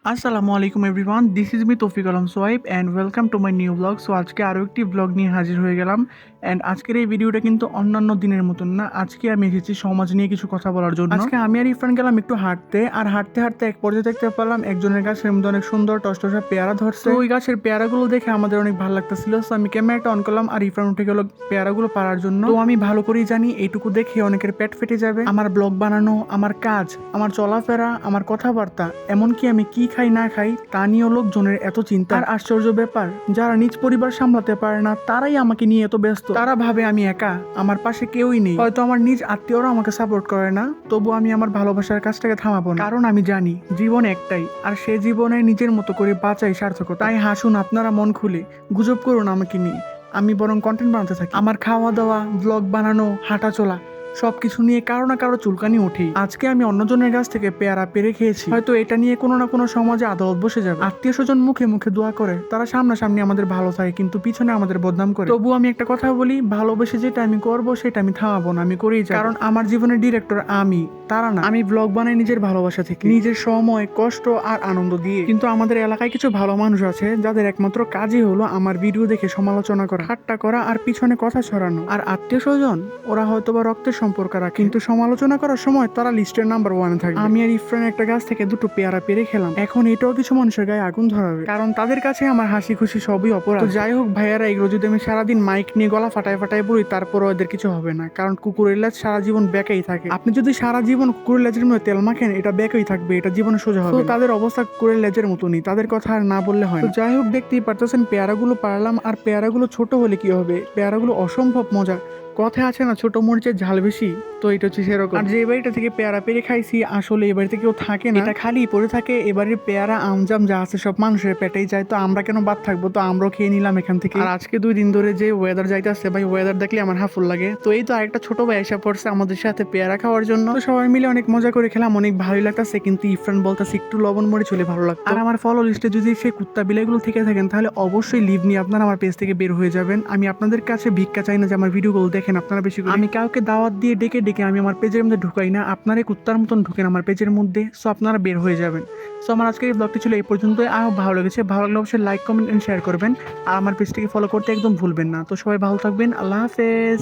আসসালামু আলাইকুম everyone, this is me তৌফিক Alam Shoaib and welcome to my new blog. So আজকে আরও একটি ব্লগ নিয়ে হাজির হয়ে গেলাম। অ্যান্ড আজকের এই ভিডিওটা কিন্তু অন্যান্য দিনের মতন না। আজকে আমি এসেছি সমাজ নিয়ে কিছু কথা বলার জন্য। আজকে আমি আর ইরফান গেলাম একটু হাঁটতে, আর হাঁটতে হাঁটতে এক পর্যায়ে দেখতে পেলাম একজনের গাছের মধ্যে অনেক সুন্দর টসটসা পেয়ারা ধরছে। তো ওই গাছের পেয়ারাগুলো দেখে আমাদের অনেক ভালো লাগতেছিল। সো আমি ক্যামেরাটা অন করলাম আর ইরফান উঠে গেল পেয়ারাগুলো পাড়ার জন্য। তো আমি ভালো করেই জানি এইটুকু দেখে অনেকের পেট ফেটে যাবে। আমার ব্লগ বানানো, আমার কাজ, আমার চলাফেরা, আমার কথাবার্তা, এমনকি আমি কি খাই না খাই তা নিয়েও লোকজনের এত চিন্তা। আর আশ্চর্য ব্যাপার, যারা নিজ পরিবার সামলাতে পারে না তারাই আমাকে নিয়ে এত ব্যস্ত। তারা ভাবে আমি একা, আমার পাশে কেউই নেই। হয়তো আমার নিজ আত্মীয়রা আমাকে সাপোর্ট করে না, তবু আমি আমার ভালোবাসার কাজটাকে থামাবো না। কারণ আমি জানি জীবন একটাই, আর সে জীবনে নিজের মতো করে বাঁচাই সার্থকতা। তাই হাসুন আপনারা মন খুলে, গুজব করুন আমাকে নিয়ে, আমি বরং কন্টেন্ট বানাতে থাকি। আমার খাওয়া দাওয়া, ব্লগ বানানো, হাঁটা চলা সবকিছু নিয়ে কারো না কারো চুলকানি ওঠেই। আজকে আমি অন্যজনের কাছ থেকে পেয়ারা পেরে খেয়েছি, হয়তো এটা নিয়ে কোনো না কোনো সমাজে আদালত বসে যাবে। আত্মীয় স্বজন মুখে মুখে দোয়া করে, তারা সামনাসামনি আমাদের ভালো থাকে কিন্তু পিছনে আমাদের বদনাম করে। তবু আমি একটা কথা বলি, ভালোবেসে যেটা আমি করবো সেটা আমি থামাবো না, আমি করেই যাই। কারণ আমার জীবনের ডিরেক্টর আমি, তারা না। আমি ব্লগ বানাই নিজের ভালোবাসা থেকে, নিজের সময়, কষ্ট আর আনন্দ দিয়ে। কিন্তু আমাদের এলাকায় কিছু ভালো মানুষ আছে যাদের একমাত্র কাজই হলো আমার ভিডিও দেখে সমালোচনা করা, ঠাট্টা করা আর পিছনে কথা ছড়ানো। আর আত্মীয় স্বজন, ওরা হয়তো বা রক্তের সম্পর্ক রাখে, কিন্তু সমালোচনা করার সময় তারা লিস্টের নাম্বার 1 থাকে। আমি আর ইফরান একটা গাছ থেকে দুটো পেয়ারা পেরে খেলাম, এখন এটাও কিছু মানুষের গায়ে আগুন ধরাবে, কারণ তাদের কাছে আমার হাসি খুশি সবই অপরাধ। তো যাই হোক ভাইয়ারা, এগুলো যদি আমি সারাদিন মাইক নিয়ে গলা ফাটায় ফাটায় বলি তারপরও এদের কিছু হবে না, কারণ কুকুরের লেজ সারা জীবন বেঁকেই থাকে। আপনি যদি সারা জীবন কুকুরের লেজের মধ্যে তেল মাখেন, এটা বেঁকেই থাকবে, এটা জীবনে সোজা হবে। তো তাদের অবস্থা কুকুরের লেজের মতনই, তাদের কথা আর না বললে হয় না। যাই হোক, দেখতেই পারতেছেন পেয়ারাগুলো পারলাম, আর পেয়ারাগুলো ছোট হলে কি হবে, পেয়ারাগুলো অসম্ভব মজা। কথা আছে না, ছোট মরিচের ঝাল বেশি, তো এটা হচ্ছে সেরকম। আর যে বাড়িটা থেকে পেয়ারা পেরে খাইছি, আসলে এই বাড়িতে কেউ থাকে না, এটা খালি পড়ে থাকে। এবারে পেয়ারা আমজাম যা আছে সব মানুষের পেটেই যায়, তো আমরা কেন বাদ থাকবো, তো আমরাও খেয়ে নিলাম এখান থেকে। আর আজকে 2 দিন ধরে যে ওয়েদার যাইতেছে ভাই, ওয়েদার দেখলে আমার হাফুল লাগে। তো এই তো আরেকটা ছোট ভাই এসে পড়ছে আমাদের সাথে পেয়ারা খাওয়ার জন্য, তো সবাই মিলে অনেক মজা করে খেলাম, অনেক ভালোই লাগতেছে। কিন্তু ইফরান বলতেছে একটু লবণ মরিচ হলে ভালো লাগতো। আর আমার ফলো লিস্টে যদি সেই কুত্তা বিলাইগুলো থেকে থাকেন, তাহলে অবশ্যই লিভ নিয়ে আপনারা আমার পেজ থেকে বের হয়ে যাবেন। আমি আপনাদের কাছে ভিক্ষা চাই না যে আমার ভিডিওগুলো দেখেন আপনারা বেশি করে। আমি কাউকে দাওয়াত দিয়ে ডেকে ডেকে আমি আমার পেজের মধ্যে ঢুকাই না, আপনারা কুত্তার মতন ঢুকেন আমার পেজের মধ্যে। সো আপনারা বের হয়ে যাবেন। সো আমার আজকের এই ব্লগটি ছিল এই পর্যন্তই। ভালো লেগেছে, ভালো লাগলে অবশ্যই লাইক, কমেন্ট এন্ড শেয়ার করবেন, আর আমার পেজটিকে ফলো করতে একদম ভুলবেন না। তো সবাই ভালো থাকবেন, আল্লাহ হাফেজ।